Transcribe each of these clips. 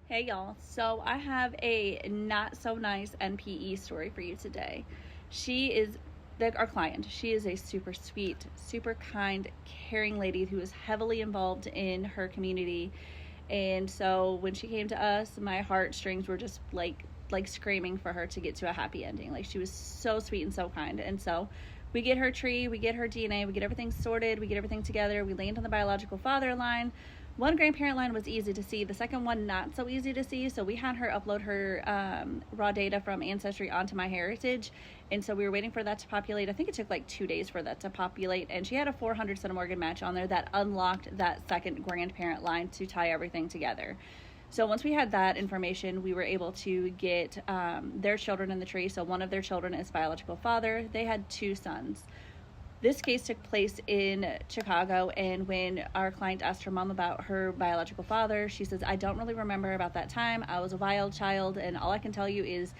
Hey y'all, so I have a not so nice NPE story for you today. She is our client. She is a super sweet, super kind, caring lady who is heavily involved in her community. And so when she came to us, my heartstrings were just like screaming for her to get to a happy ending. Like, she was so sweet and so kind. And so we get her tree, we get her DNA, we get everything sorted, we get everything together, we land on the biological father line. One grandparent line was easy to see, the second one not so easy to see, so we had her upload her raw data from Ancestry onto MyHeritage, and so we were waiting for that to populate. I think it took like 2 days for that to populate, and she had a 400 centimorgan match on there that unlocked that second grandparent line to tie everything together. So once we had that information, we were able to get their children in the tree. So one of their children is biological father. They had 2 sons. This case took place in Chicago, and when our client asked her mom about her biological father, she says, I don't really remember about that time. I was a wild child, and all I can tell you is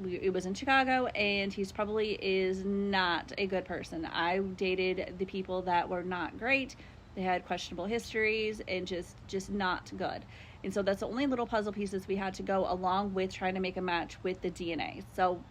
it was in Chicago, and he's probably is not a good person. I dated the people that were not great. They had questionable histories and just not good. And so that's the only little puzzle pieces we had to go along with trying to make a match with the DNA. So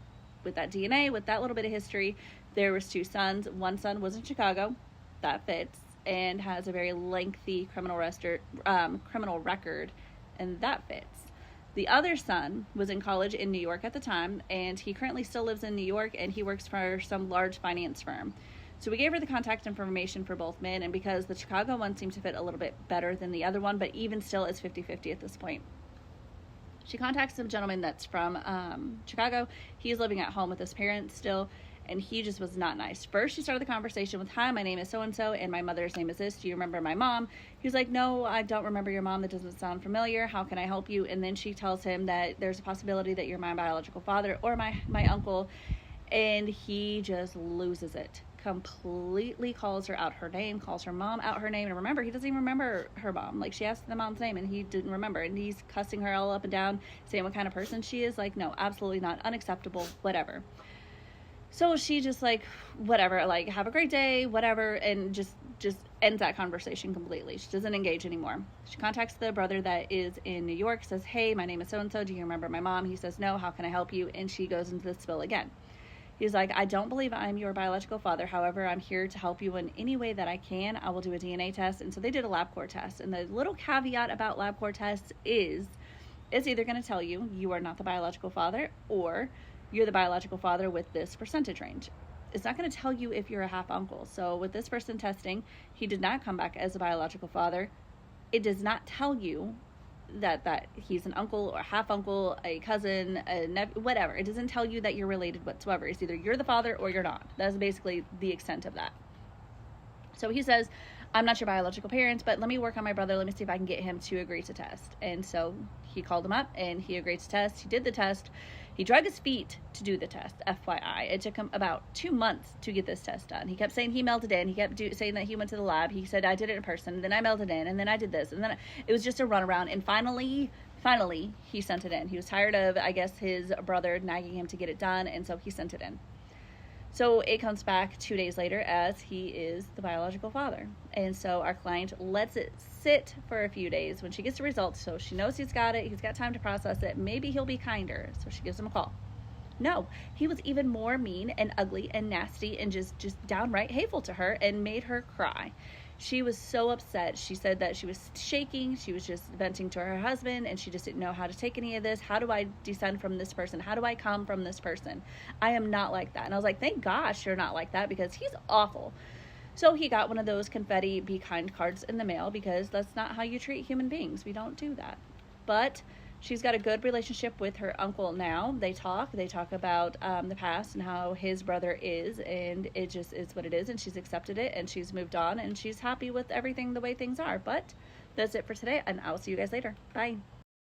with that DNA, with that little bit of history, there was 2 sons. One son was in Chicago, that fits, and has a very lengthy criminal record, and that fits. The other son was in college in New York at the time, and he currently still lives in New York, and he works for some large finance firm. So we gave her the contact information for both men, and because the Chicago one seemed to fit a little bit better than the other one, but even still it's 50-50 at this point. She contacts a gentleman that's from Chicago. He's living at home with his parents still, and he just was not nice. First, she started the conversation with, hi, my name is so-and-so, and my mother's name is this. Do you remember my mom? He was like, no, I don't remember your mom. That doesn't sound familiar. How can I help you? And then she tells him that there's a possibility that you're my biological father or my uncle, and he just loses it. Completely calls her out her name, calls her mom out her name, and remember, he doesn't even remember her mom. Like, she asked the mom's name and he didn't remember, and he's cussing her all up and down, saying what kind of person she is. Like, no, absolutely not, unacceptable, whatever. So she just like, whatever, like, have a great day, whatever, and just ends that conversation completely. She doesn't engage anymore. She contacts the brother that is in New York, says, hey, my name is so-and-so, do you remember my mom? He says, no, how can I help you? And she goes into the spill again. He's like, I don't believe I'm your biological father. However, I'm here to help you in any way that I can. I will do a DNA test. And so they did a LabCorp test. And the little caveat about LabCorp tests is it's either going to tell you you are not the biological father, or you're the biological father with this percentage range. It's not going to tell you if you're a half uncle. So with this person testing, he did not come back as a biological father. It does not tell you that he's an uncle or half uncle, a cousin, a nephew, whatever. It doesn't tell you that you're related whatsoever. It's either you're the father or you're not. That's basically the extent of that. So he says, I'm not your biological parents, but let me work on my brother. Let me see if I can get him to agree to test. And so he called him up and he agreed to test. He did the test. He drug his feet to do the test, FYI. It took him about 2 months to get this test done. He kept saying he mailed it in. He kept saying that he went to the lab. He said, I did it in person. Then I mailed it in. And then I did this. And then it was just a runaround. And finally, he sent it in. He was tired of, I guess, his brother nagging him to get it done. And so he sent it in. So it comes back 2 days later as he is the biological father. And so our client lets it sit for a few days when she gets the results. So she knows he's got it. He's got time to process it. Maybe he'll be kinder. So she gives him a call. No, he was even more mean and ugly and nasty and just downright hateful to her and made her cry. She was so upset. She said that she was shaking. She was just venting to her husband, and she just didn't know how to take any of this. How do I descend from this person? How do I come from this person? I am not like that. And I was like, thank gosh you're not like that, because he's awful. So he got one of those confetti be kind cards in the mail, because that's not how you treat human beings. We don't do that. But she's got a good relationship with her uncle now. They talk about the past and how his brother is, and it just is what it is, and she's accepted it, and she's moved on, and she's happy with everything the way things are. But that's it for today, and I'll see you guys later. Bye.